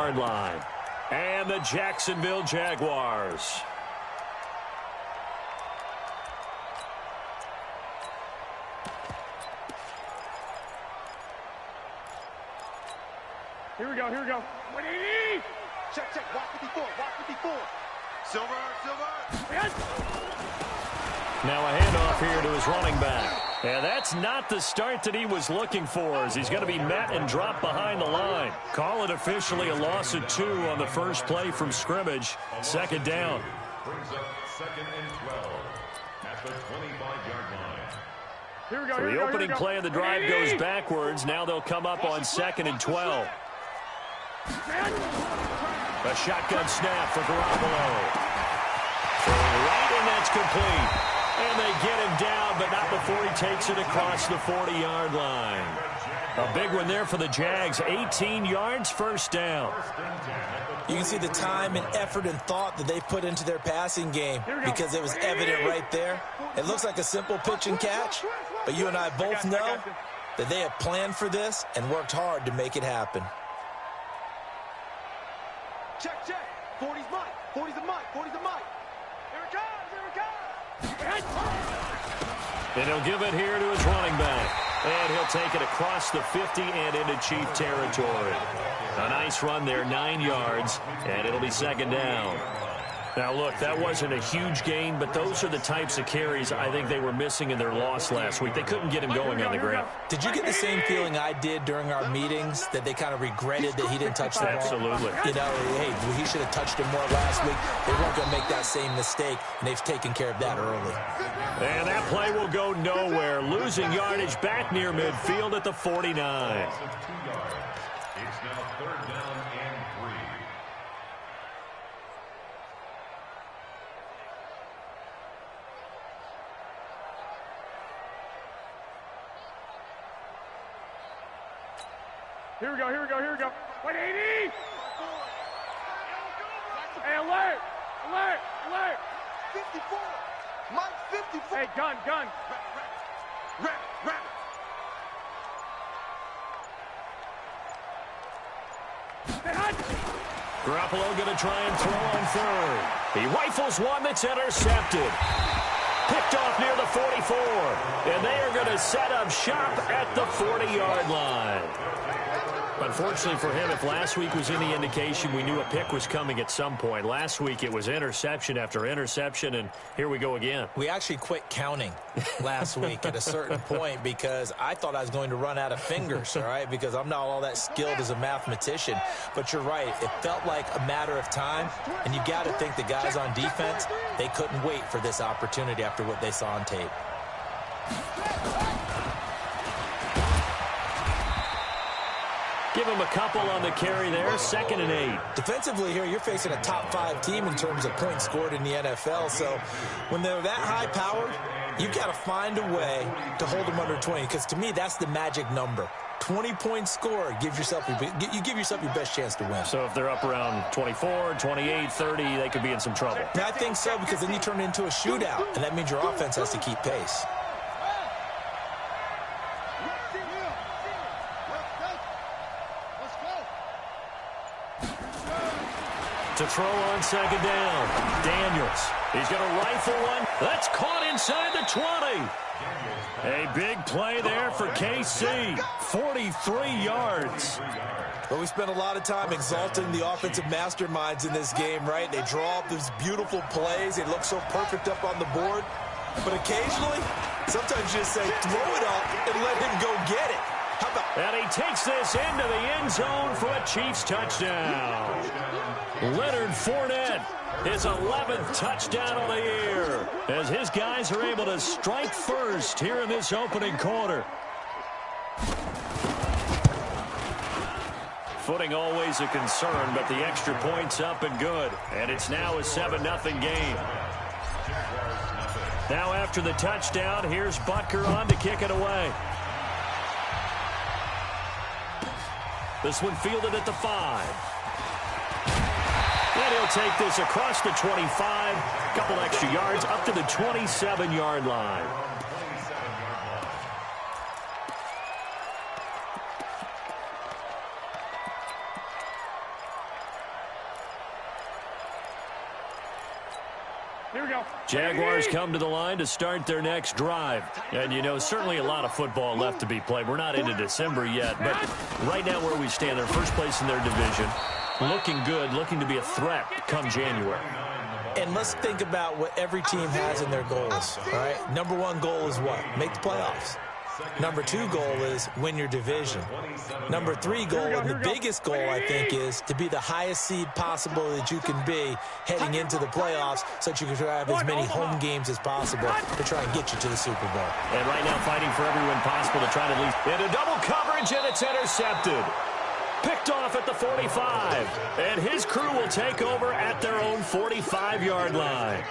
40-yard line. And the Jacksonville Jaguars. Here we go, here we go. 180! Check, check, watch 54, watch 54. Silver, silver. Yes! Now a handoff here to his running back. And that's not the start that he was looking for, as he's going to be met and dropped behind the line. Call it officially a loss of 2 on the first play from scrimmage. Second down. Brings up 2nd and 12 at the 25-yard line. Here we go, So here we the go, opening here we go. play of the drive goes backwards. Now they'll come up on 2nd and 12. A shotgun snap for Garoppolo. Throwing right, and that's complete. And they get him down, but not before he takes it across the 40-yard line. A big one there for the Jags. 18 yards, first down. You can see the time and effort and thought that they put into their passing game because it was evident right there. It looks like a simple pitch and catch, but you and I both know that they have planned for this and worked hard to make it happen. Check, check. 40's mine. 40's a mine. 40's a mine. Here it comes. Here it comes. And he'll give it here to his running back. And he'll take it across the 50 and into Chief territory. A nice run there, 9 yards, and it'll be second down. Now, look, that wasn't a huge gain, but those are the types of carries I think they were missing in their loss last week. They couldn't get him going on the ground. Did you get the same feeling I did during our meetings, that they kind of regretted that he didn't touch the ball? Absolutely. You know, hey, he should have touched him more last week. They weren't going to make that same mistake, and they've taken care of that early. And that play will go nowhere. Losing yardage back near midfield at the 49. It's now 3rd down and 3. Here we go, here we go, here we go. 180! Hey, alert! Alert! Alert! 54. Mike 54. Hey, gun, gun. Rap, rap. Garoppolo going to try and throw on third. He rifles one that's intercepted. Picked off near the 44. And they are going to set up shop at the 40-yard line. Unfortunately for him, if last week was any indication, we knew a pick was coming at some point. Last week it was interception after interception, and here we go again. We actually quit counting last week at a certain point because I thought I was going to run out of fingers, all right, because I'm not all that skilled as a mathematician. But you're right. It felt like a matter of time, and you got to think the guys on defense, they couldn't wait for this opportunity after what they saw on tape. Give him a couple on the carry there, 2nd and 8. Defensively here, you're facing a top-5 team in terms of points scored in the NFL. So when they're that high-powered, you've got to find a way to hold them under 20, because to me, that's the magic number. 20-point score, you give yourself your best chance to win. So if they're up around 24, 28, 30, they could be in some trouble. And I think so, because then you turn it into a shootout, and that means your offense has to keep pace. To throw on 2nd down. Daniels. He's going to rifle one. That's caught inside the 20. A big play there for KC. 43 yards. But we spent a lot of time exalting the offensive masterminds in this game, right? They draw up these beautiful plays. They look so perfect up on the board. But occasionally, sometimes you just say, throw it up and let him go get it. How about... And he takes this into the end zone for a Chiefs touchdown. Leonard Fournette, his 11th touchdown on the year, as his guys are able to strike first here in this opening quarter. Footing always a concern, but the extra point's up and good. And it's now a 7-0 game. Now after the touchdown, here's Butker on to kick it away. This one fielded at the 5. And he'll take this across the 25. A couple extra yards up to the 27-yard line. Here we go. Jaguars come to the line to start their next drive. And, you know, certainly a lot of football left to be played. We're not into December yet, but right now where we stand, they're first place in their division. Looking good, looking to be a threat come January. And let's think about what every team has in their goals, all right? Number one goal is what? Make the playoffs. Number two goal is win your division. Number three goal, and the biggest goal, I think, is to be the highest seed possible that you can be heading into the playoffs so that you can have as many home games as possible to try and get you to the Super Bowl. And right now fighting for every win possible to try to lead into double coverage, and it's intercepted. Picked off at the 45. And his crew will take over at their own 45-yard line.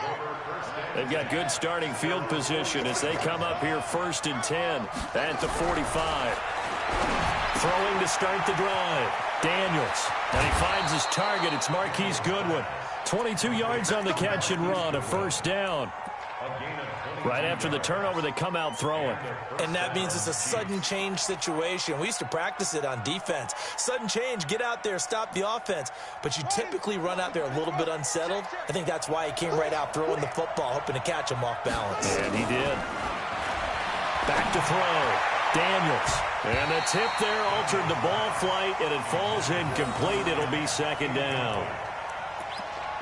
They've got good starting field position as they come up here 1st and 10 at the 45. Throwing to start the drive. Daniels. And he finds his target. It's Marquise Goodwin. 22 yards on the catch and run. A first down. Right after the turnover, they come out throwing. And that means it's a sudden change situation. We used to practice it on defense. Sudden change, get out there, stop the offense. But you typically run out there a little bit unsettled. I think that's why he came right out throwing the football, hoping to catch him off balance. And he did. Back to throw. Daniels. And the tip there altered the ball flight, and it falls incomplete. It'll be 2nd down.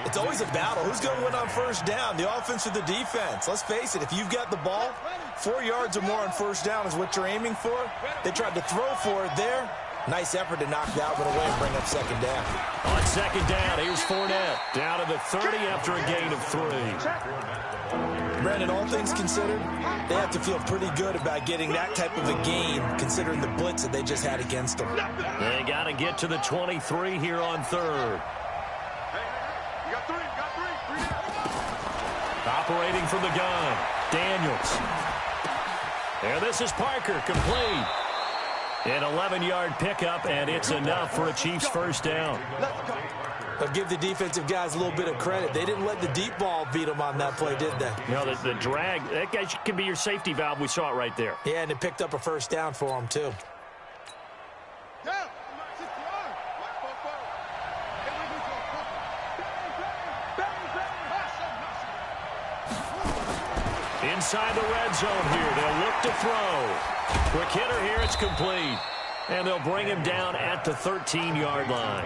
It's always a battle. Who's going to win on first down, the offense or the defense? Let's face it, if you've got the ball, 4 yards or more on first down is what you're aiming for. They tried to throw for it there. Nice effort to knock Dalvin away and bring up 2nd down. On 2nd down, here's Fournette. Down to the 30 after a gain of 3. Brandon, all things considered, they have to feel pretty good about getting that type of a gain, considering the blitz that they just had against them. They got to get to the 23 here on 3rd. Operating from the gun, Daniels. There, this is Parker, complete. An 11-yard pickup, and it's enough for a Chiefs first down. But give the defensive guys a little bit of credit. They didn't let the deep ball beat them on that play, did they? No, the drag, that guy can be your safety valve. We saw it right there. Yeah, and it picked up a first down for them, too. Inside the red zone here. They'll look to throw. Quick hitter here. It's complete. And they'll bring him down at the 13-yard line.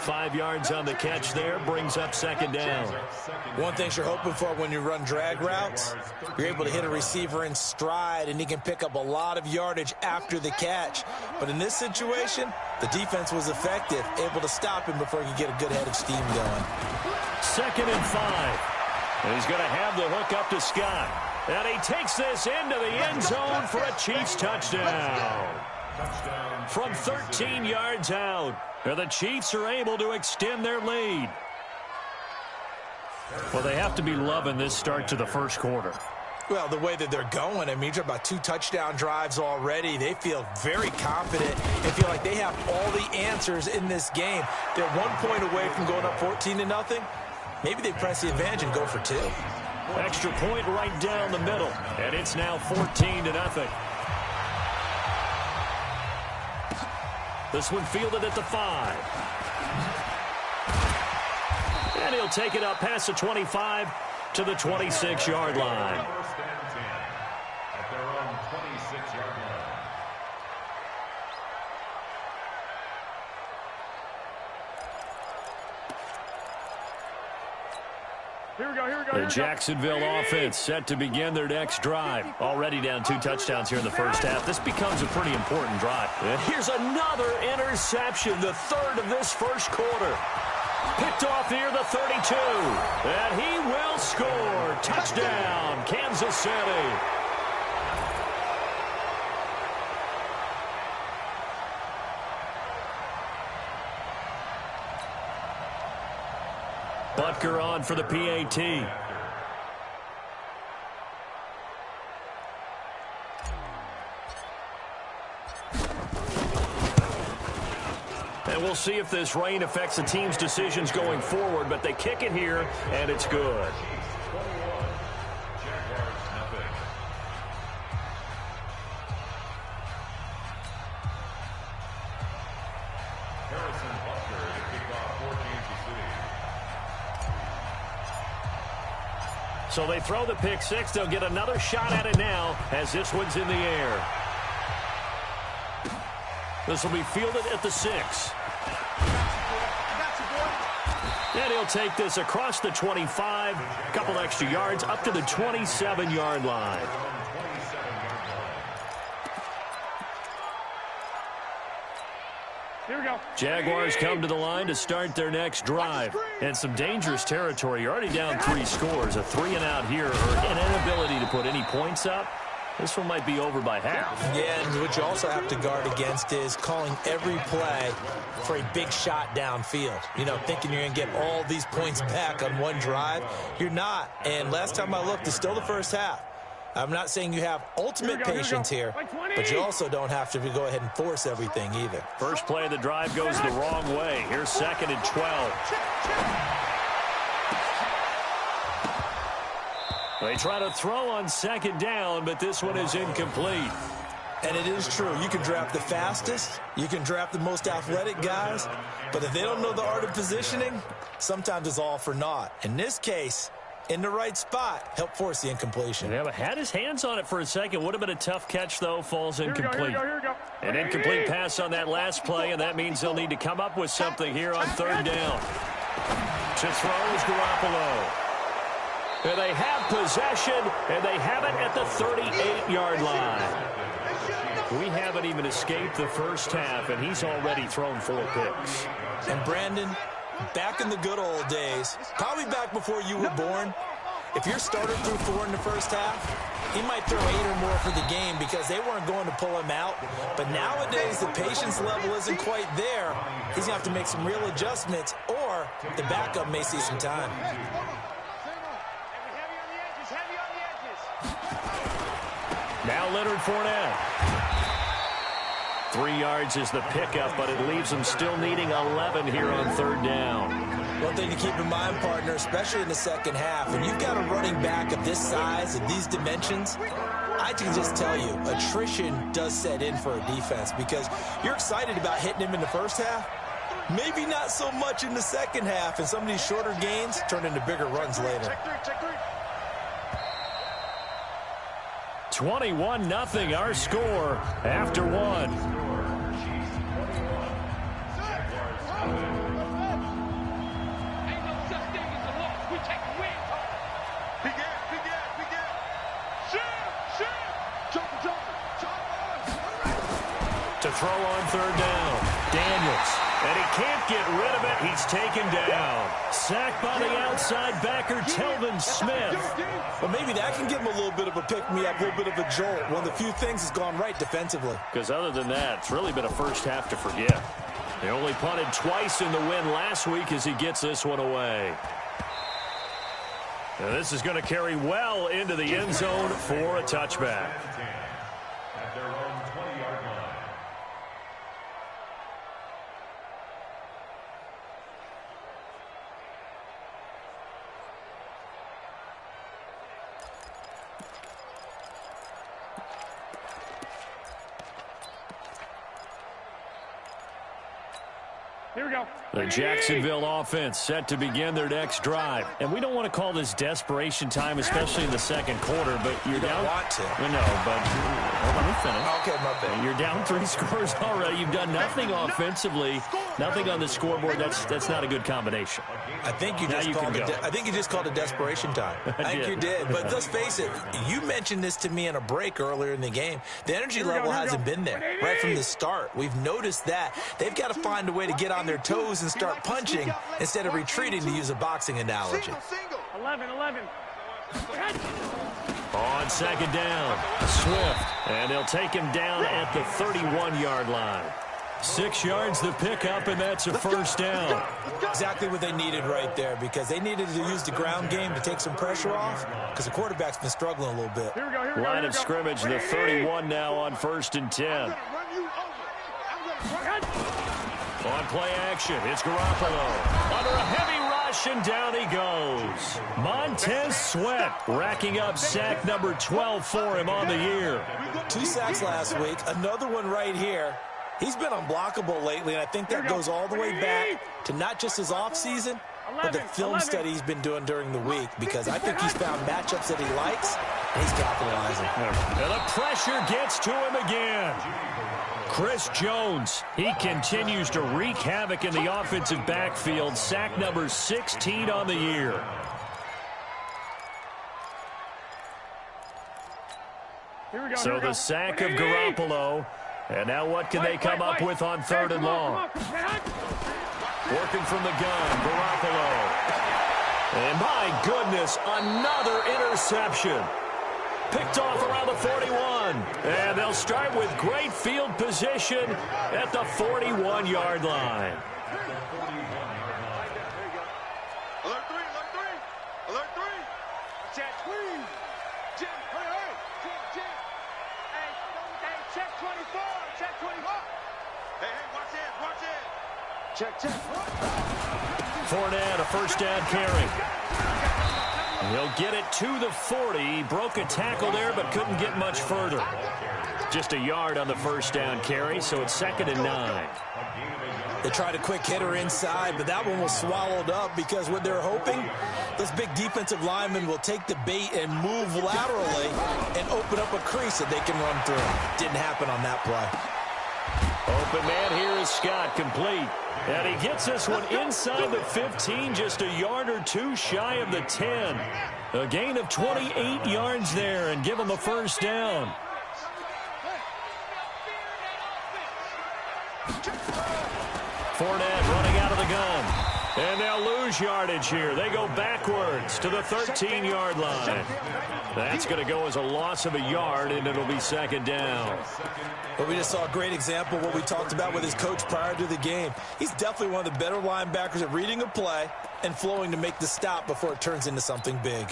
5 yards on the catch there. Brings up 2nd down. One thing you're hoping for when you run drag routes, you're able to hit a receiver in stride, and he can pick up a lot of yardage after the catch. But in this situation, the defense was effective, able to stop him before he could get a good head of steam going. 2nd and 5. And he's going to have the hook up to Scott. And he takes this into the end zone for a Chiefs touchdown. From 13 yards out. And the Chiefs are able to extend their lead. Well, they have to be loving this start to the first quarter. Well, the way that they're going, I mean, you're talking about 2 touchdown drives already. They feel very confident and feel like they have all the answers in this game. They're 1 point away from going up 14-0. Maybe they press the advantage and go for 2. Extra point right down the middle. And it's now 14-0. This one fielded at the 5. And he'll take it up past the 25 to the 26-yard line. At their own 26-yard line. Here we go, here we go, The here we go. Jacksonville offense set to begin their next drive. Already down 2 touchdowns here in the first half. This becomes a pretty important drive. And here's another interception, the 3rd of this first quarter. Picked off near the 32. And he will score. Touchdown, Kansas City. Butker on for the PAT. And we'll see if this rain affects the team's decisions going forward, but they kick it here, and it's good. So they throw the pick six. They'll get another shot at it now as this one's in the air. This will be fielded at the 6. And he'll take this across the 25, a couple extra yards, up to the 27-yard line. Here we go. Jaguars come to the line to start their next drive. And some dangerous territory. You're already down 3 scores. A 3-and-out here, or an inability to put any points up. This one might be over by half. Yeah, and what you also have to guard against is calling every play for a big shot downfield. You know, thinking you're going to get all these points back on one drive. You're not. And last time I looked, it's still the first half. I'm not saying you have ultimate patience here, but you also don't have to go ahead and force everything either. First play of the drive goes the wrong way. Here's 2nd and 12. They try to throw on 2nd down, but this one is incomplete. And it is true. You can draft the fastest. You can draft the most athletic guys. But if they don't know the art of positioning, sometimes it's all for naught. In this case, in the right spot, help force the incompletion. Yeah, but had his hands on it for a second. Would have been a tough catch, though. Falls incomplete. Here we go. An incomplete pass on that last play, and that means they'll need to come up with something here on 3rd down. To throw is Garoppolo. And they have possession, and they have it at the 38-yard line. We haven't even escaped the first half, and he's already thrown 4 picks. And Brandon, back in the good old days, probably back before you were born, if your starter threw 4 in the first half, he might throw 8 or more for the game because they weren't going to pull him out. But nowadays, the patience level isn't quite there. He's going to have to make some real adjustments, or the backup may see some time. Now Leonard Fournette. 3 yards is the pickup, but it leaves them still needing 11 here on 3rd down. One thing to keep in mind, partner, especially in the second half, when you've got a running back of this size and these dimensions, I can just tell you, attrition does set in for a defense because you're excited about hitting him in the first half. Maybe not so much in the second half, and some of these shorter gains turn into bigger runs later. 21-0 our score after 1. To throw on 3rd down, Daniels. And he can't get rid of it. He's taken down. Sacked by the outside backer, Telvin Smith. Well, maybe that can give him a little bit of a pick-me-up, a little bit of a jolt. One of the few things that's gone right defensively. Because other than that, it's really been a first half to forget. They only punted twice in the win last week as he gets this one away. Now this is going to carry well into the end zone for a touchback. At their own 20-yard line. Here we go. The Jacksonville offense set to begin their next drive. And we don't want to call this desperation time, especially in the second quarter, but you're down. You don't want to. No, but let me finish. Okay, my bad. You're down 3 scores already. You've done nothing offensively, nothing on the scoreboard. That's not a good combination. I think you just called it desperation time. I think you did. But let's face it, you mentioned this to me in a break earlier in the game. The energy level hasn't been there right from the start. We've noticed that. They've got to find a way to get on their toes and start punching instead of retreating, to use a boxing analogy. 11. On 2nd down, Swift. And they'll take him down at the 31-yard line. 6 yards the pickup, and that's a first down. Exactly what they needed right there, because they needed to use the ground game to take some pressure off, because the quarterback's been struggling a little bit. Here we go. Line of scrimmage, the 31 now on 1st and 10. On play action, it's Garoppolo. Under a heavy rush, and down he goes. Montez Sweat racking up sack number 12 for him on the year. 2 sacks last week, another one right here. He's been unblockable lately, and I think that goes all the way back to not just his offseason, but the film study he's been doing during the week, because I think he's found matchups that he likes, and he's capitalizing. And the pressure gets to him again. Chris Jones, he continues to wreak havoc in the offensive backfield. Sack number 16 on the year. So the sack of Garoppolo. And now what can they come up with on 3rd and long? Working from the gun, Garoppolo. And my goodness, another interception. Picked off around the 41. And they'll start with great field position at the 41-yard line. Alert 3, alert 3. Alert 3. Check, please. Jim, hurry. Jim. Hey, check 24. Check 24. Hey, watch it. Check. Fournette, a first down carry. He'll get it to the 40. He broke a tackle there, but couldn't get much further. Just a yard on the first down carry, so it's 2nd and 9. They tried a quick hitter inside, but that one was swallowed up because what they're hoping, this big defensive lineman will take the bait and move laterally and open up a crease that they can run through. Didn't happen on that play. Open man here is Scott, complete. And he gets this one inside the 15, just a yard or two shy of the 10. A gain of 28 yards there, and give him a first down. Fournette running out of the gun. And they'll lose yardage here. They go backwards to the 13-yard line. That's going to go as a loss of a yard, and it'll be 2nd down. But we just saw a great example of what we talked about with his coach prior to the game. He's definitely one of the better linebackers at reading a play and flowing to make the stop before it turns into something big.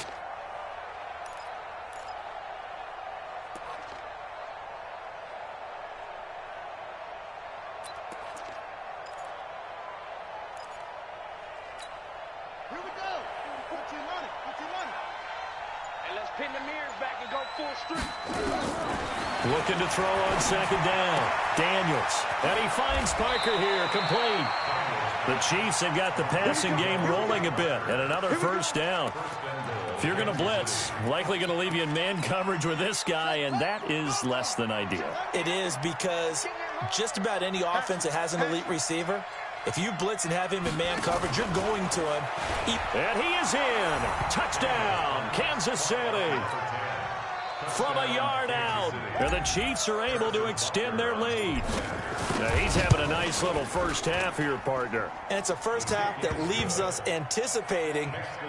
Looking to throw on 2nd down. Daniels. And he finds Parker here, complete. The Chiefs have got the passing game rolling a bit, and another first down. If you're going to blitz, likely going to leave you in man coverage with this guy, and that is less than ideal. It is, because just about any offense that has an elite receiver, if you blitz and have him in man coverage, you're going to him. And he is in. Touchdown, Kansas City. From a yard out, and the Chiefs are able to extend their lead. Now he's having a nice little first half here, partner. And it's a first half that leaves us anticipating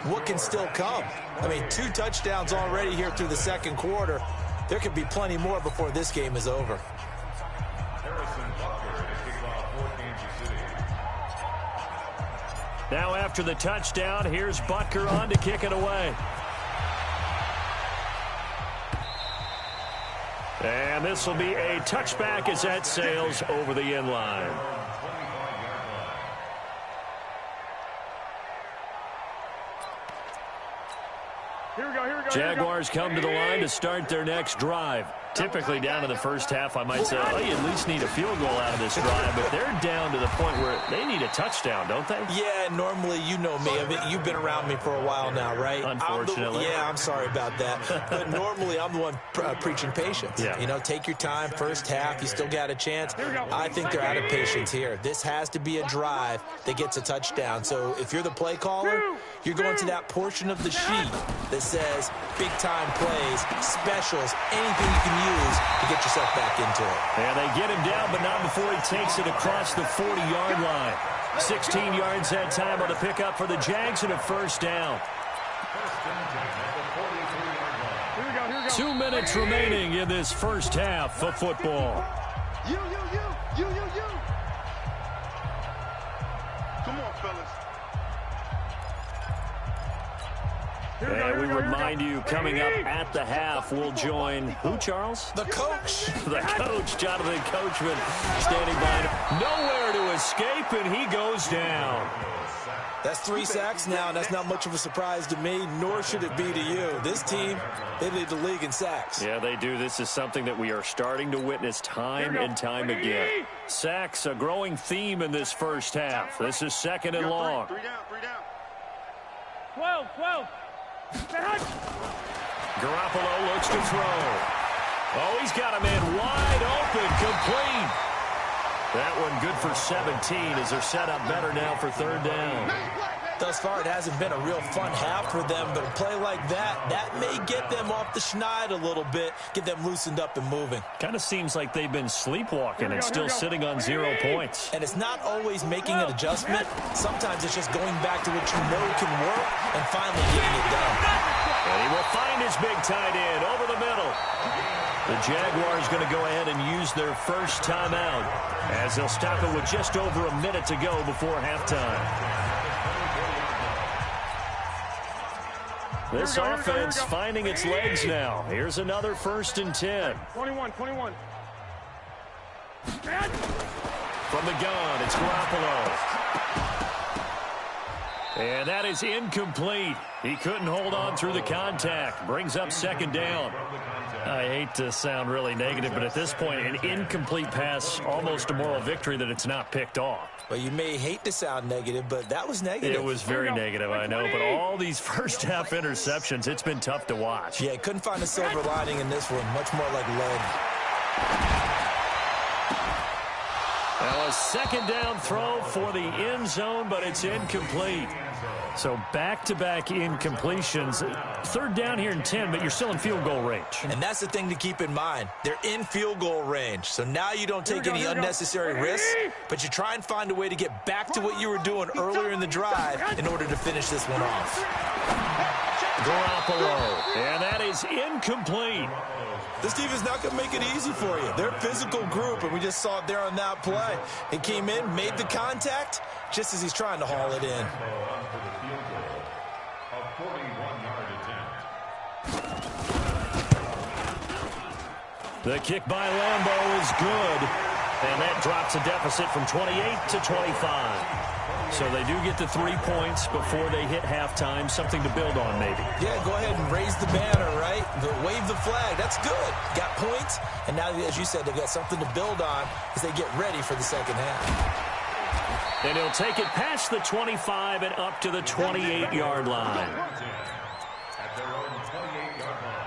what can still come. I mean, 2 touchdowns already here through the 2nd quarter. There could be plenty more before this game is over. Now after the touchdown, here's Butker on to kick it away. And this will be a touchback as that sails over the end line. Here we go. Jaguars come to the line to start their next drive. Typically down to the first half, I might say, oh, you at least need a field goal out of this drive, but they're down to the point where they need a touchdown, don't they? Yeah, normally, you know me. I mean, you've been around me for a while now, right? Unfortunately. I'm sorry about that. But normally, I'm the one preaching patience. Yeah. You know, take your time, first half, you still got a chance. I think they're out of patience here. This has to be a drive that gets a touchdown. So if you're the play caller, you're going to that portion of the sheet that says big-time plays, specials, anything you can use to get yourself back into it. And they get him down, but not before he takes it across the 40-yard line. 16 yards that time on the pickup for the Jags and a first down. Here we go. 2 minutes remaining in this first half of football. You. Come on, fellas. And we remind you, coming up at the half, we'll join who, Charles? The coach. The coach, Jonathan Coachman, standing by. Nowhere to escape, and he goes down. That's 3 sacks now, and that's not much of a surprise to me, nor should it be to you. This team, they lead the league in sacks. Yeah, they do. This is something that we are starting to witness time and time again. Sacks, a growing theme in this first half. This is 2nd and long. Three down. 12. Garoppolo looks to throw. Oh, he's got a man wide open, complete. That one good for 17 as they're set up better now for third down. Thus far, it hasn't been a real fun half for them, but a play like that may get them off the schneid a little bit, get them loosened up and moving. Kind of seems like they've been sleepwalking and still sitting on 0 points. And it's not always making an adjustment. Sometimes it's just going back to what you know can work and finally getting it done. And he will find his big tight end over the middle. The Jaguars going to go ahead and use their first timeout as they'll stop it with just over a minute to go before halftime. This offense finding its legs now. Here's another 1st and 10. 21. From the gun, it's Garoppolo. And that is incomplete. He couldn't hold on through the contact. Brings up 2nd down. I hate to sound really negative, but at this point, an incomplete pass, almost a moral victory that it's not picked off. Well, you may hate to sound negative, but that was negative. It was very negative, I know, but all these first-half interceptions, it's been tough to watch. Yeah, couldn't find a silver lining in this one. Much more like lead. Now a 2nd down throw for the end zone, but it's incomplete. So back-to-back incompletions. 3rd down here in 10, but you're still in field goal range. And that's the thing to keep in mind. They're in field goal range. So now you don't take any unnecessary risks, but you try and find a way to get back to what you were doing earlier in the drive in order to finish this one off. Garoppolo, and that is incomplete. This team is not going to make it easy for you. They're a physical group, and we just saw it there on that play. He came in, made the contact, just as he's trying to haul it in. The kick by Lambeau is good, and that drops a deficit from 28 to 25. So they do get the 3 points before they hit halftime, something to build on maybe. Yeah, go ahead and raise the banner, right? Wave the flag. That's good. Got points, and now, as you said, they've got something to build on as they get ready for the second half. And he'll take it past the 25 and up to the 28-yard line. At their own 28-yard line.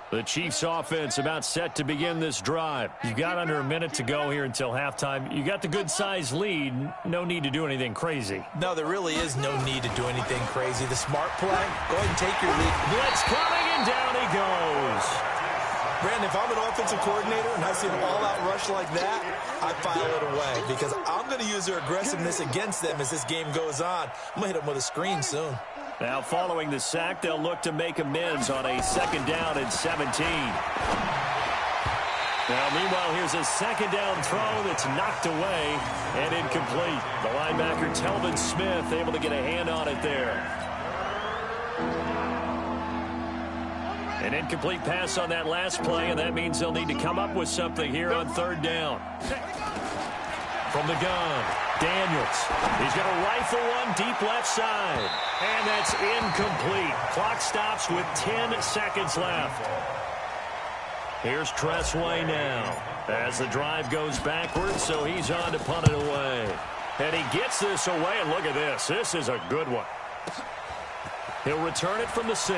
The Chiefs offense about set to begin this drive. You've got under a minute to go here until halftime. You got the good-sized lead. No need to do anything crazy. No, there really is no need to do anything crazy. The smart play, go ahead and take your lead. Blitz coming, and down he goes. Brandon, if I'm an offensive coordinator and I see an all-out rush like that, I file it away because I'm going to use their aggressiveness against them as this game goes on. I'm going to hit them with a screen soon. Now, following the sack, they'll look to make amends on a 2nd down and 17. Now, meanwhile, here's a 2nd down throw that's knocked away and incomplete. The linebacker, Telvin Smith, able to get a hand on it there. An incomplete pass on that last play, and that means they'll need to come up with something here on 3rd down. From the gun, Daniels. He's going to rifle one deep left side. And that's incomplete. Clock stops with 10 seconds left. Here's Tressway now as the drive goes backwards, so he's on to punt it away. And he gets this away, and look at this. This is a good one. He'll return it from the 6.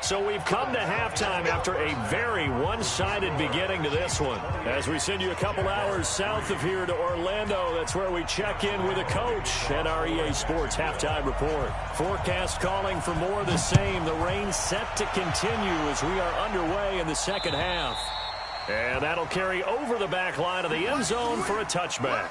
So we've come to halftime after a very one-sided beginning to this one. As we send you a couple hours south of here to Orlando, that's where we check in with a coach and our EA Sports Halftime Report. Forecast calling for more of the same. The rain set to continue as we are underway in the second half. And that'll carry over the back line of the end zone for a touchback.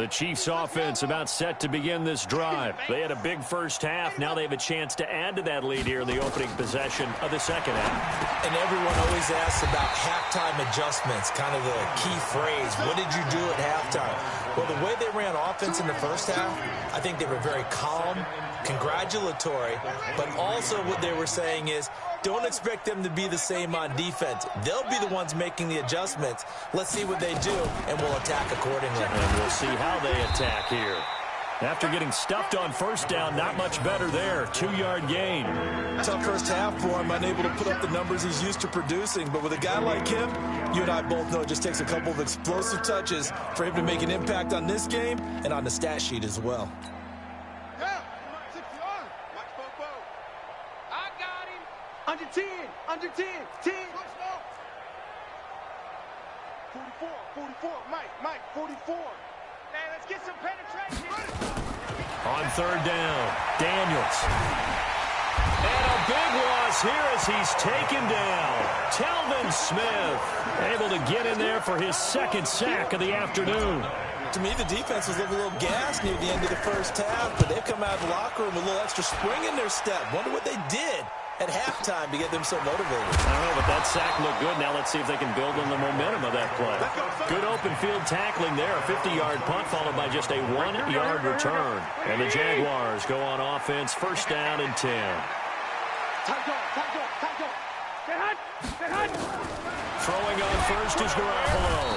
The Chiefs offense about set to begin this drive. They had a big first half. Now they have a chance to add to that lead here in the opening possession of the second half. And everyone always asks about halftime adjustments, kind of the key phrase. What did you do at halftime? Well, the way they ran offense in the first half, I think they were very calm, congratulatory, but also what they were saying is, don't expect them to be the same on defense. They'll be the ones making the adjustments. Let's see what they do, and we'll attack accordingly. And we'll see how they attack here. After getting stuffed on first down, not much better there. 2-yard gain. Tough first half for him, unable to put up the numbers he's used to producing. But with a guy like him, you and I both know it just takes a couple of explosive touches for him to make an impact on this game and on the stat sheet as well. Under 10, under 10, 10. 44, Mike, 44. Hey, let's get some penetration. On third down, Daniels. And a big loss here as he's taken down. Telvin Smith able to get in there for his second sack of the afternoon. To me, the defense was looking a little gassed near the end of the first half, but they've come out of the locker room with a little extra spring in their step. Wonder what they did at halftime to get them so motivated. I don't know, but that sack looked good. Now let's see if they can build on the momentum of that play. Good open field tackling there. A 50-yard punt followed by just a 1-yard return. And the Jaguars go on offense, first down and 10. Throwing on first is Garoppolo.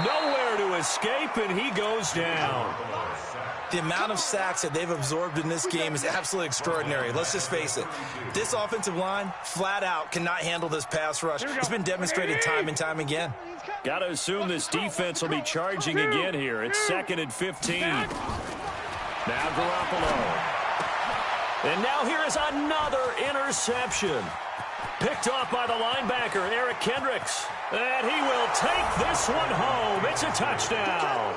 Nowhere to escape, and he goes down. The amount of sacks that they've absorbed in this game is absolutely extraordinary. Let's just face it. This offensive line, flat out, cannot handle this pass rush. It's been demonstrated time and time again. Got to assume this defense will be charging again here. It's 2nd and 15. Now Garoppolo. And now here is another interception. Picked off by the linebacker, Eric Kendricks. And he will take this one home. It's a touchdown.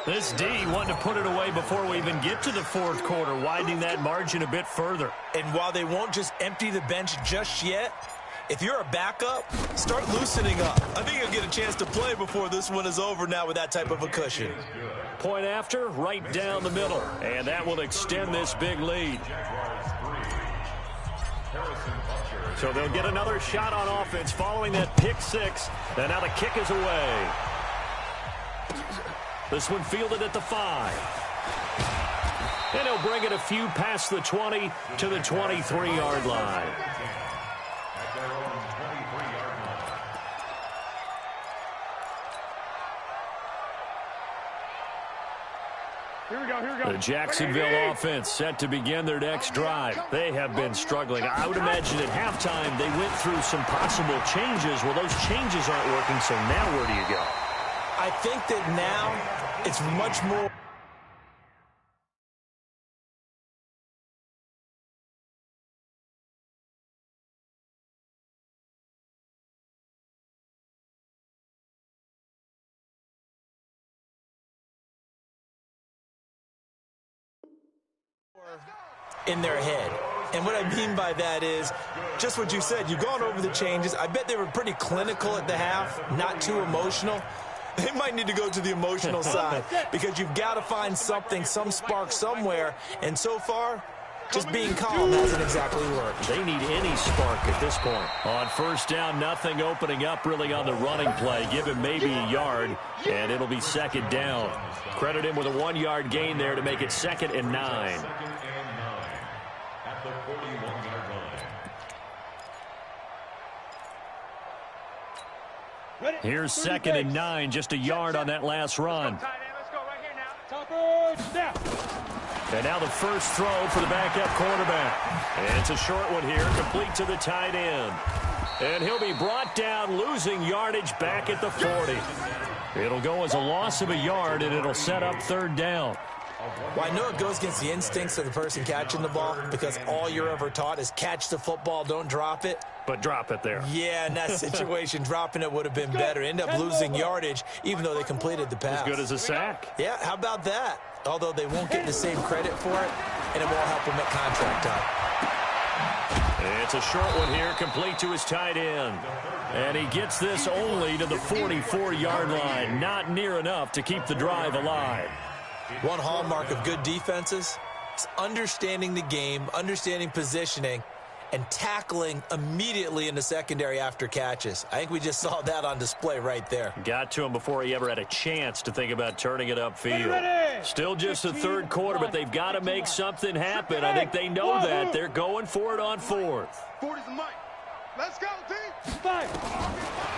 This D wanted to put it away before we even get to the fourth quarter, widening that margin a bit further. And while they won't just empty the bench just yet, if you're a backup, start loosening up. I think you'll get a chance to play before this one is over now with that type of a cushion. Point after, right down the middle. And that will extend this big lead. So they'll get another shot on offense following that pick six. And now the kick is away. This one fielded at the 5. And he'll bring it a few past the 20 to the 23-yard line. Here we go. The Jacksonville offense set to begin their next drive. They have been struggling. I would imagine at halftime they went through some possible changes. Well, those changes aren't working, so now where do you go? I think that now it's much more in their head. And what I mean by that is just what you said. You've gone over the changes. I bet they were pretty clinical at the half, not too emotional. They might need to go to the emotional side because you've got to find something, some spark somewhere. And so far, just being calm hasn't exactly worked. They need any spark at this point. On first down, nothing opening up really on the running play. Give him maybe a yard, and it'll be second down. Credit him with a 1-yard gain there to make it 2nd and 9. At the 41-yard line. Here's 2nd and 9, just a yard on that last run. And now the first throw for the backup quarterback. And it's a short one here, complete to the tight end. And he'll be brought down, losing yardage back at the 40. It'll go as a loss of a yard, and it'll set up third down. Well, I know it goes against the instincts of the person catching the ball because all you're ever taught is catch the football, don't drop it. But drop it there. Yeah, in that situation, dropping it would have been better. End up losing yardage, even though they completed the pass. As good as a sack. Yeah, how about that? Although they won't get the same credit for it, and it won't help them at contract time. It's a short one here, complete to his tight end. And he gets this only to the 44-yard line. Not near enough to keep the drive alive. One hallmark of good defenses is understanding the game, understanding positioning, and tackling immediately in the secondary after catches. I think we just saw that on display right there. Got to him before he ever had a chance to think about turning it upfield. Still just the third quarter, but they've got to make something happen. I think they know that. They're going for it on fourth. 40's the mic. Let's go, team.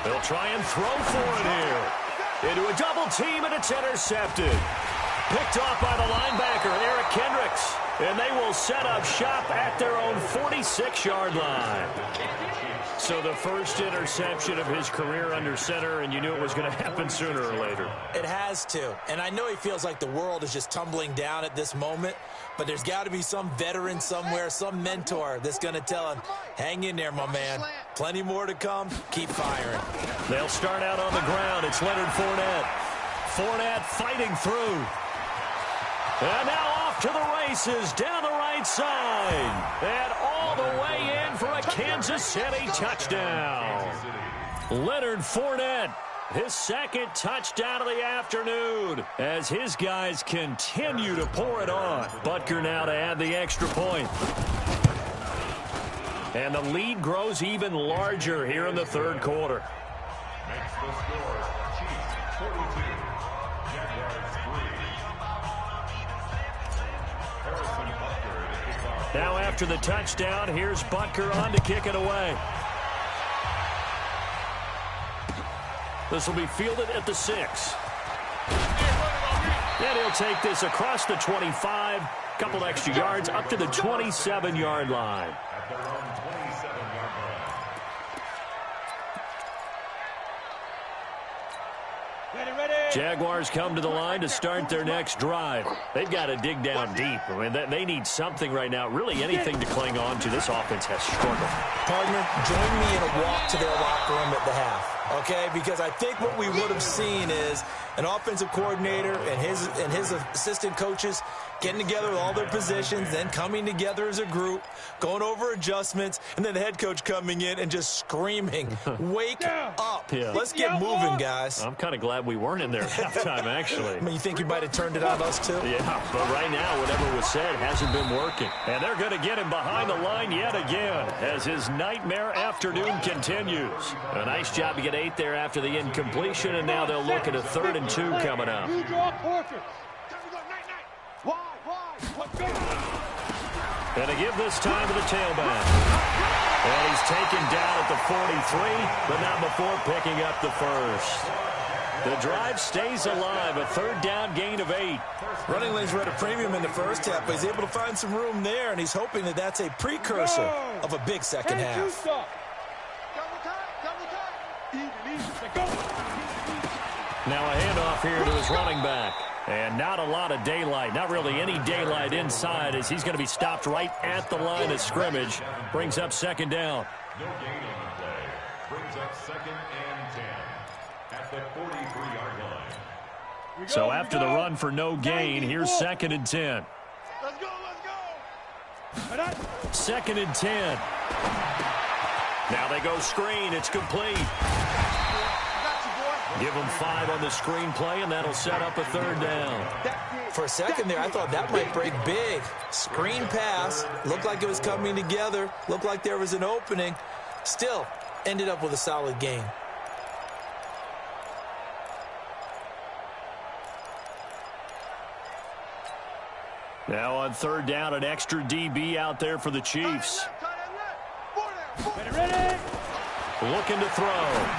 They'll try and throw for it here. Into a double team, and it's intercepted. Picked off by the linebacker, Eric Kendricks. And they will set up shop at their own 46-yard line. So the first interception of his career under center, and you knew it was going to happen sooner or later. It has to. And I know he feels like the world is just tumbling down at this moment, but there's got to be some veteran somewhere, some mentor that's going to tell him, hang in there, my man. Plenty more to come. Keep firing. They'll start out on the ground. It's Leonard Fournette. Fournette fighting through. And now off to the races down the right side. And all the way in for a Kansas City touchdown. Leonard Fournette, his second touchdown of the afternoon as his guys continue to pour it on. Butker now to add the extra point. And the lead grows even larger here in the third quarter. Makes the score Chiefs 42, Jaguars 3. Now after the touchdown, here's Butker on to kick it away. This will be fielded at the 6. And he'll take this across the 25, couple extra yards up to the 27-yard line. At their own 27-yard line. Jaguars come to the line to start their next drive. They've got to dig down deep. I mean, they need something right now, really anything to cling on to. This offense has struggled. Partner, join me in a walk to their locker room at the half, okay? Because I think what we would have seen is an offensive coordinator and his assistant coaches getting together with all their positions, then coming together as a group, going over adjustments, and then the head coach coming in and just screaming, wake up. Yeah. Let's get moving, guys. I'm kind of glad we weren't in there at halftime, actually. I mean, you think you might have turned it on us, too? Yeah, but right now, whatever was said hasn't been working. And they're going to get him behind the line yet again as his nightmare afternoon continues. A nice job to get 8 there after the incompletion, and now they'll look at a 3rd and 2 coming up. You draw portrait. And to give this time to the tailback. And he's taken down at the 43, but not before picking up the first. The drive stays alive, a 3rd down gain of 8. Running lanes were at a premium in the first half, but he's able to find some room there, and he's hoping that that's a precursor of a big second half. Now a handoff here to his running back. And not a lot of daylight, not really any daylight inside as he's going to be stopped right at the line of scrimmage. Brings up 2nd down. No gain on the play. Brings up 2nd and 10 at the 43-yard line. So after the run for no gain, here's 2nd and 10. Let's go, let's go. 2nd and 10. Now they go screen. It's complete. Give them 5 on the screen play, and that'll set up a 3rd down. For a second there, I thought that might break big. Screen pass. Looked like it was coming together. Looked like there was an opening. Still, ended up with a solid gain. Now on 3rd down, an extra DB out there for the Chiefs. Ready. Looking to throw.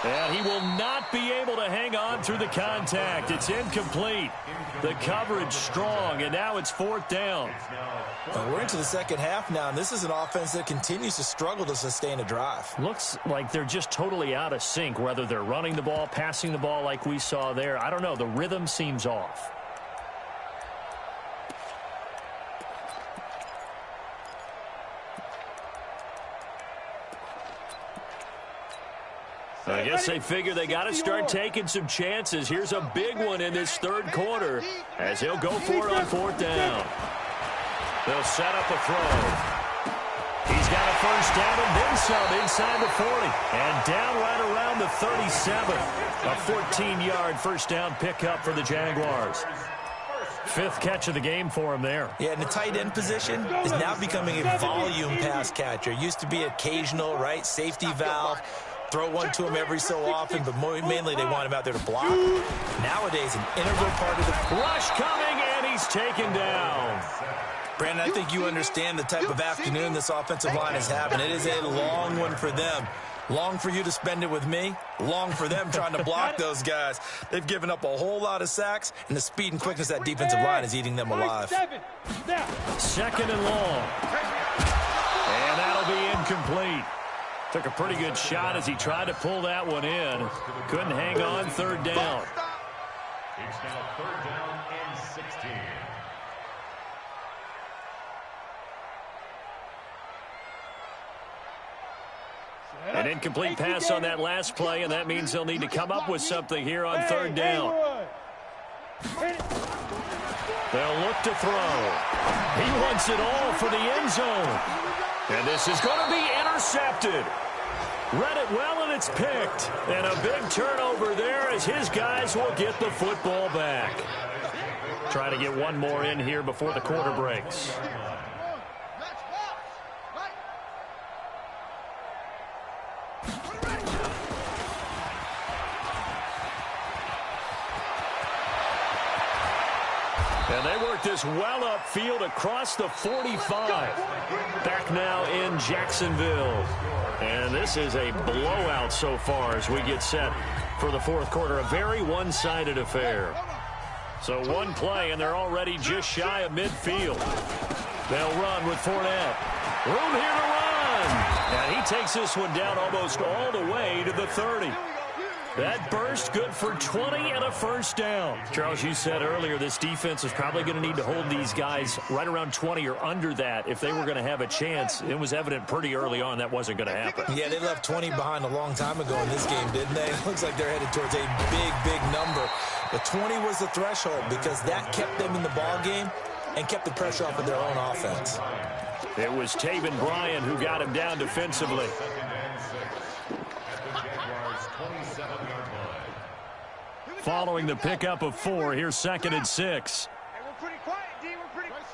And he will not be able to hang on through the contact. It's incomplete. The coverage strong, and now it's 4th down. We're into the second half now, and this is an offense that continues to struggle to sustain a drive. Looks like they're just totally out of sync, whether they're running the ball, passing the ball like we saw there. I don't know. The rhythm seems off. I guess they figure they got to start taking some chances. Here's a big one in this 3rd quarter as he'll go for it on 4th down. They'll set up a throw. got a first down and then some inside the 40. And down right around the 37. A 14-yard first down pickup for the Jaguars. Fifth catch of the game for him there. Yeah, and the tight end position is now becoming a volume pass catcher. Used to be occasional, right, safety valve. Throw one to him every so often, but mainly they want him out there to block. Nowadays, an integral part of the rush coming, and he's taken down. Brandon, I think you understand the type of afternoon this offensive line is having. It is a long one for them. Long for you to spend it with me. Long for them trying to block those guys. They've given up a whole lot of sacks, and the speed and quickness of that defensive line is eating them alive. Second and long. And that'll be incomplete. Took a pretty good shot as he tried to pull that one in. Couldn't hang on. Third down. It's now third down and 16. An incomplete pass on that last play, and that means they'll need to come up with something here on third down. They'll look to throw. He wants it all for the end zone. And this is going to be intercepted. Read it well, and it's picked. And a big turnover there as his guys will get the football back. Trying to get one more in here before the quarter breaks. And they work this well upfield across the 45. Back now in Jacksonville. And this is a blowout so far as we get set for the fourth quarter. A very one-sided affair. So one play, and they're already just shy of midfield. They'll run with Fournette. Room here to run. And he takes this one down almost all the way to the 30. That burst good for 20 and a first down. Charles, you said earlier this defense is probably going to need to hold these guys right around 20 or under that if they were going to have a chance. It was evident pretty early on that wasn't going to happen. Yeah, they left 20 behind a long time ago in this game, didn't they? It looks like they're headed towards a big, big number. But 20 was the threshold because that kept them in the ball game and kept the pressure off of their own offense. It was Taven Bryan who got him down defensively. Following the pickup of 4, here's second and 6. Hey, we're pretty quiet, D. We're pretty quiet.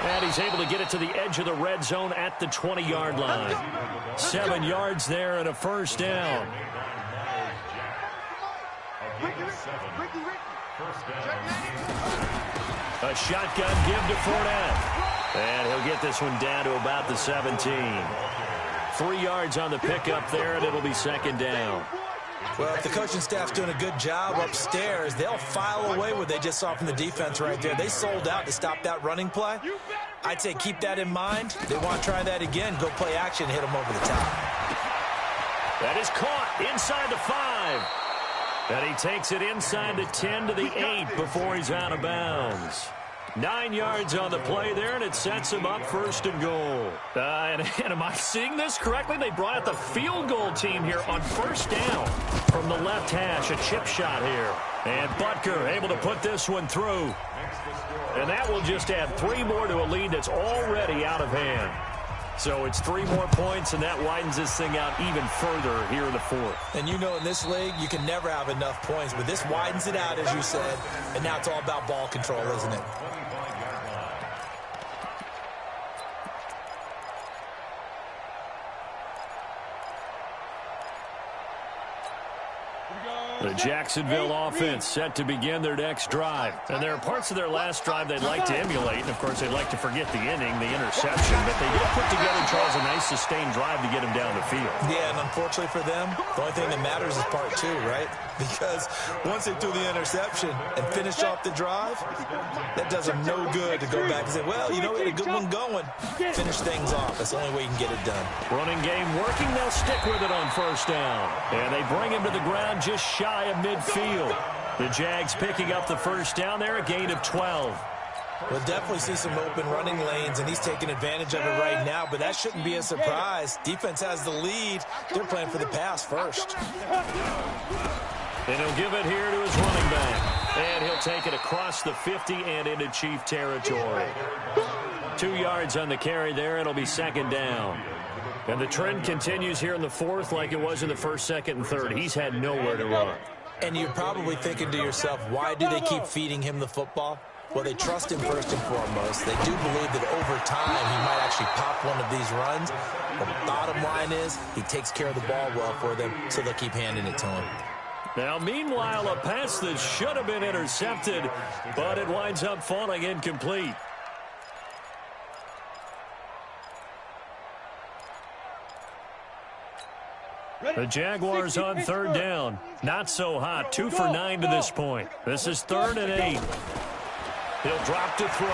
And he's able to get it to the edge of the red zone at the 20-yard line. 7 yards there and a first down. A shotgun give to Fournette. And he'll get this one down to about the 17. 3 yards on the pickup there, and it'll be second down. Well, if the coaching staff's doing a good job upstairs, they'll file away what they just saw from the defense right there. They sold out to stop that running play. I'd say keep that in mind. They want to try that again. Go play action, hit them over the top. That is caught inside the 5. And he takes it inside the 10 to the 8 before he's out of bounds. 9 yards on the play there, and it sets him up first and goal. And am I seeing this correctly? They brought out the field goal team here on first down from the left hash. A chip shot here. And Butker able to put this one through. And that will just add 3 more to a lead that's already out of hand. So it's 3 more points, and that widens this thing out even further here in the fourth. And you know in this league, you can never have enough points, but this widens it out, as you said, and now it's all about ball control, isn't it? The Jacksonville offense set to begin their next drive. And there are parts of their last drive they'd like to emulate. And, of course, they'd like to forget the inning, the interception. But they did put together, Charles, a nice sustained drive to get him down the field. Yeah, and unfortunately for them, the only thing that matters is part 2, right? Because once they threw the interception and finished off the drive, that does them no good to go back and say, well, you know, we had a good one going. Finish things off. That's the only way you can get it done. Running game working. They'll stick with it on first down. And they bring him to the ground just shy of midfield. The Jags picking up the first down there, a gain of 12. We'll definitely see some open running lanes, and he's taking advantage of it right now, but that shouldn't be a surprise. Defense has the lead. They're playing for the pass first. And he'll give it here to his running back. And he'll take it across the 50 and into Chief territory. 2 yards on the carry there. It'll be second down. And the trend continues here in the fourth like it was in the first, second, and third. He's had nowhere to run. And you're probably thinking to yourself, why do they keep feeding him the football? Well, they trust him first and foremost. They do believe that over time he might actually pop one of these runs. The bottom line is he takes care of the ball well for them, so they'll keep handing it to him. Now, meanwhile, a pass that should have been intercepted, but it winds up falling incomplete. The Jaguars on third down. Not so hot. 2 for 9 to this point. This is 3rd and 8. He'll drop to throw.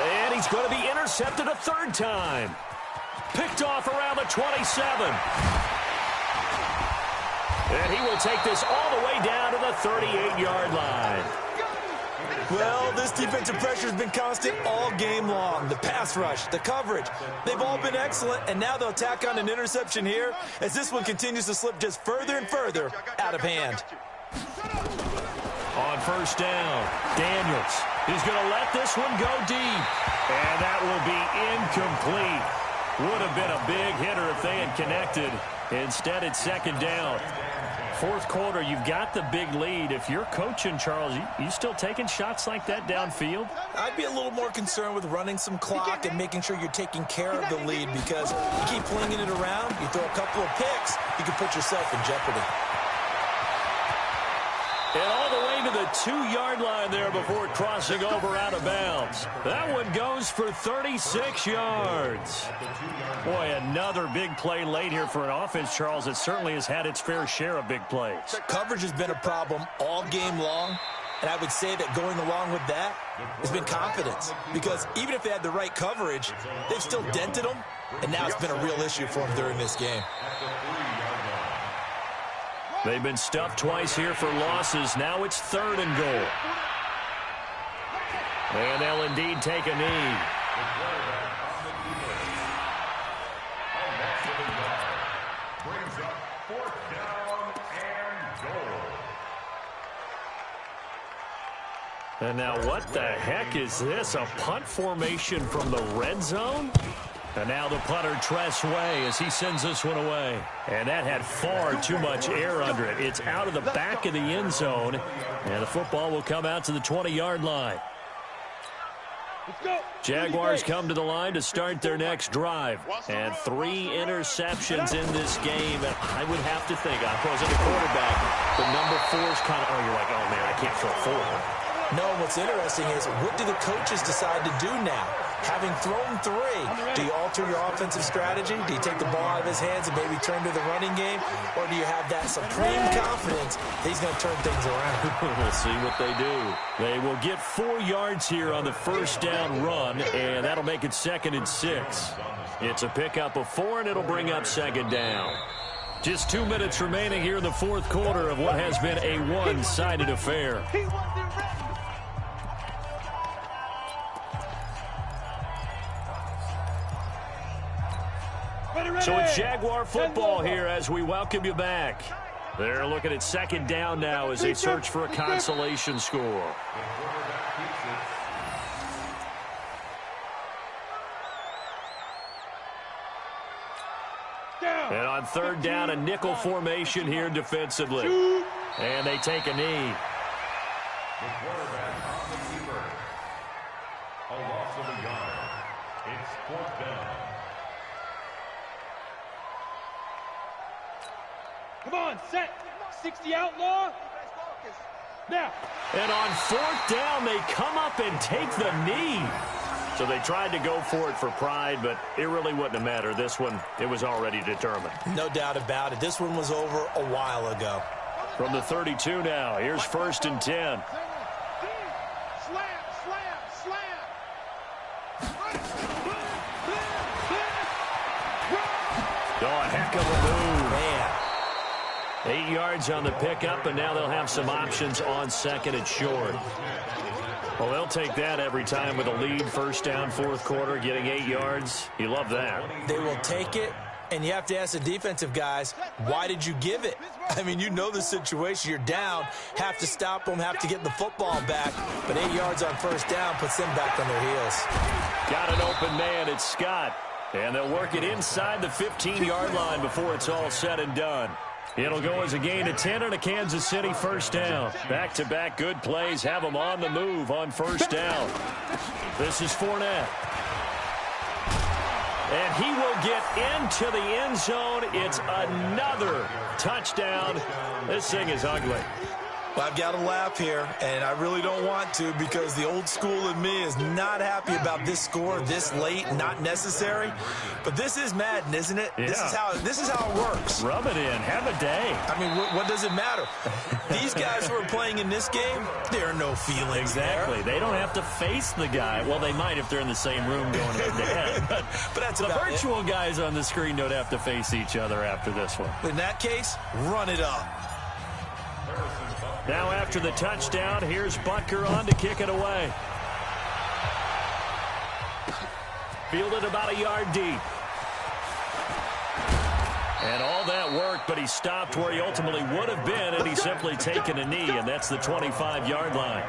And he's going to be intercepted a third time. Picked off around the 27. And he will take this all the way down to the 38-yard line. Well, this defensive pressure has been constant all game long. The pass rush, the coverage, they've all been excellent, and now they'll tack on an interception here as this one continues to slip just further and further out of hand. On first down, Daniels is going to let this one go deep. And that will be incomplete. Would have been a big hitter if they had connected. Instead, it's second down. Fourth quarter, you've got the big lead. If you're coaching, Charles, you still taking shots like that downfield? I'd be a little more concerned with running some clock and making sure you're taking care of the lead, because you keep flinging it around, you throw a couple of picks, you can put yourself in jeopardy. And all the way to the 2-yard line there before crossing over out of bounds. That one goes for 36 yards. Boy, another big play late here for an offense, Charles. It certainly has had its fair share of big plays. Coverage has been a problem all game long, and I would say that going along with that has been confidence. Because even if they had the right coverage, they've still dented them, and now it's been a real issue for them during this game. They've been stuffed twice here for losses. Now it's 3rd and goal. And they'll indeed take a knee. Brings up 4th down and goal. And now what the heck is this? A punt formation from the red zone? And now the punter, Tress Way, as he sends this one away. And that had far too much air under it. It's out of the back of the end zone. And the football will come out to the 20-yard line. Jaguars come to the line to start their next drive. And 3 interceptions in this game. And I would have to think, I wasn't a quarterback, the number 4 is kind of, you're like, oh, man, I can't throw 4. No, what's interesting is, what do the coaches decide to do now? Having thrown 3, do you alter your offensive strategy? Do you take the ball out of his hands and maybe turn to the running game? Or do you have that supreme confidence that he's going to turn things around? We'll see what they do. They will get 4 yards here on the first down run, and that'll make it 2nd and 6. It's a pickup of 4, and it'll bring up 2nd down. Just 2 minutes remaining here in the fourth quarter of what has been a one-sided affair. So it's Jaguar football here as we welcome you back. They're looking at 2nd down now as they search for a consolation score. And on 3rd down, a nickel formation here defensively. And they take a knee. The quarterback on the keeper. A loss of a yard. It's 4th down. Come on, set. 60 outlaw. Now. And on 4th down, they come up and take the knee. So they tried to go for it for pride, but it really wouldn't have mattered. This one, it was already determined. No doubt about it. This one was over a while ago. From the 32 now, here's 1st and 10. Oh, a heck of a move. Man. 8 yards on the pickup, and now they'll have some options on 2nd and short. Well, they'll take that every time with a lead, 1st down, 4th quarter, getting 8 yards. You love that. They will take it, And you have to ask the defensive guys, why did you give it? I mean, you know the situation. You're down, have to stop them, have to get the football back. But 8 yards on first down puts them back on their heels. Got an open man. It's Scott. And they'll work it inside the 15-yard line before it's all said and done. It'll go as a gain of 10 on a Kansas City first down. Back-to-back good plays have them on the move on first down. This is Fournette. And he will get into the end zone. It's another touchdown. This thing is ugly. Well, I've got to laugh here, and I really don't want to because the old school in me is not happy about this score this late, not necessary. But this is Madden, isn't it? Yeah. This is how it works. Rub it in. Have a day. I mean, what does it matter? These guys who are playing in this game, there are no feelings Exactly. there. They don't have to face the guy. Well, they might if they're in the same room going head-to-head. But that's the about virtual guys on the screen don't have to face each other after this one. In that case, run it up. Now after the touchdown, here's Butker on to kick it away. Fielded about a yard deep. And all that worked, but he stopped where he ultimately would have been, and he's simply taken a knee, and that's the 25-yard line.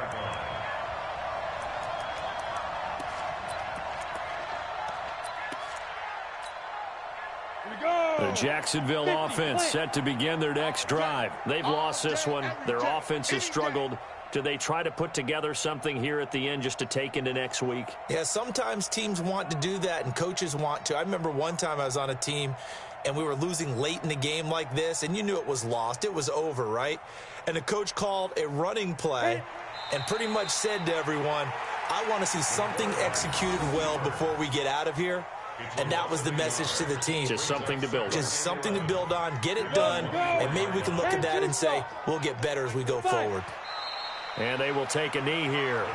The Jacksonville offense set to begin their next drive. They've lost this one. Their offense has struggled. Do they try to put together something here at the end just to take into next week? Yeah, sometimes teams want to do that, and coaches want to. I remember one time I was on a team, and we were losing late in the game like this, and you knew it was lost. It was over, right? And the coach called a running play and pretty much said to everyone, I want to see something executed well before we get out of here. And that was the message to the team. Just something to build on. Just something to build on, get it done, and maybe we can look at that and say, we'll get better as we go forward. And they will take a knee here.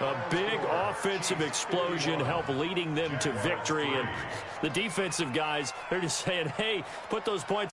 A big offensive explosion helped leading them to victory. And the defensive guys, they're just saying, hey, put those points